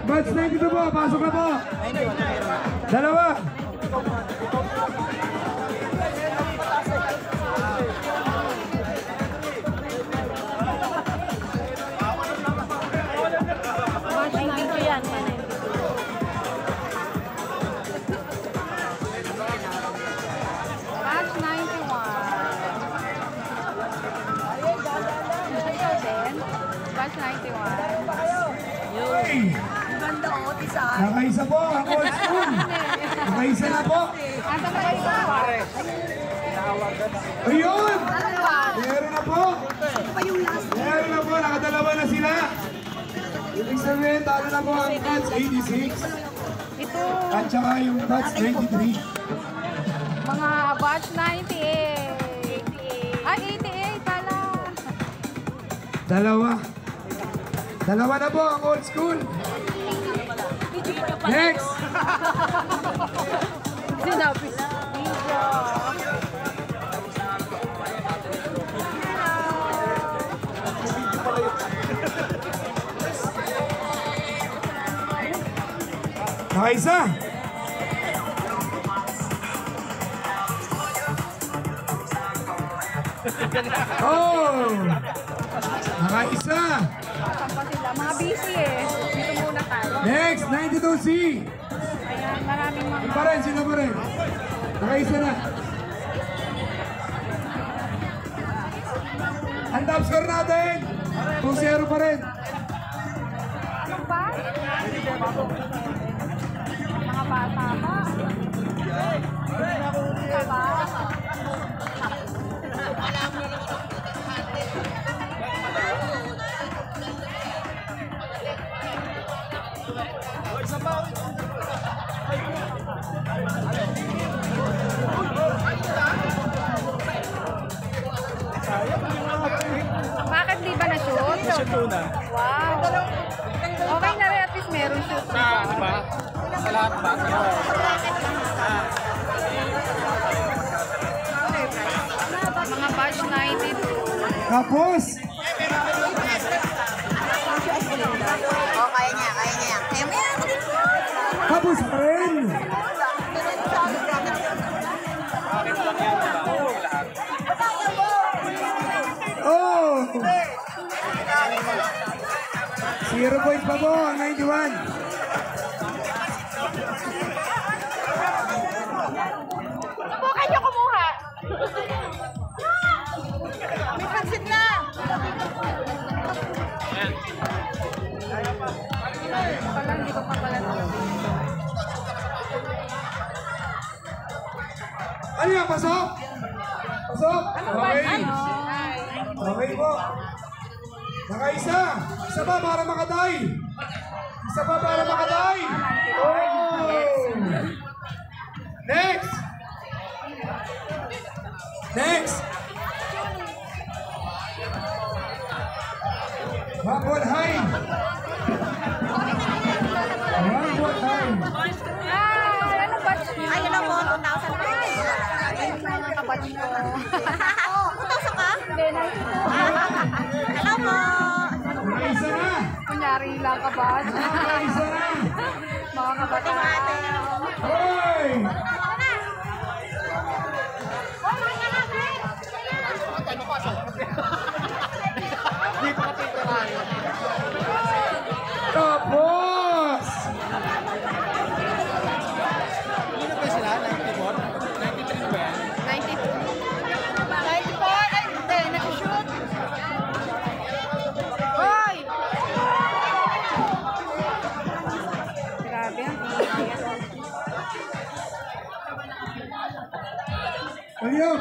Batch 92 po, pasok na po. Dalawa. Batch 91. Hey! Nakaisa po ang old school. Nakaisa na po. Asa na isa? Ayun! Meron na po. Meron na po. Nakadalawa na sila. Ibig sabihin, talo na po ang batch 86. Ito. At saka yung batch 93. Mga batch 98. Ay, 88 pala. Dalawa. Dalawa na po ang old school. Next! Sinabi. Nakaisa. Oh! Nakaisa. Saan pa sila? Mga busy eh. Dito muna tayo. Next, 92C. Ayan, maraming mga... Pa rin, sino pa rin? Nakaisa na. Ang top score natin, 2-0 pa rin. Ano ba? Mga bata ba? Bakit di ba na-shoot? Na-shoot na. Wow. Okay na rin, at least meron shoot. Diba? Sa lahat ba? Mga batch 92. Tapos, Oh, kaya niya, kaya niya. Kaya mo yan. tapos pa rin. Oh! 0 points pa po ang 91. Subukan niyo kumuha. May pansit na. Pala, hindi ko pa pala Ano yan? Pasok? Pasok? Okay. Okay po. Nakaisa. Isa pa para makatay. Isa pa para makatay. Oh! Next. Next. Backward high. Backward high. Ano batch niyo? Ay, yun ako, 2,000 na. Ayun na mga kabatch ko. Oh, 2,000 ka? Hindi, 92. Hello po. Nakaisa na. Kunyari lang kabatch. Nakaisa na. Mga kabatch. Hoy! Tapos! Ano ba sila? 94? 93 ba yan? 94. Ay, hindi. Nag-shoot. Hoy! Grabe ang tingin. Ayun!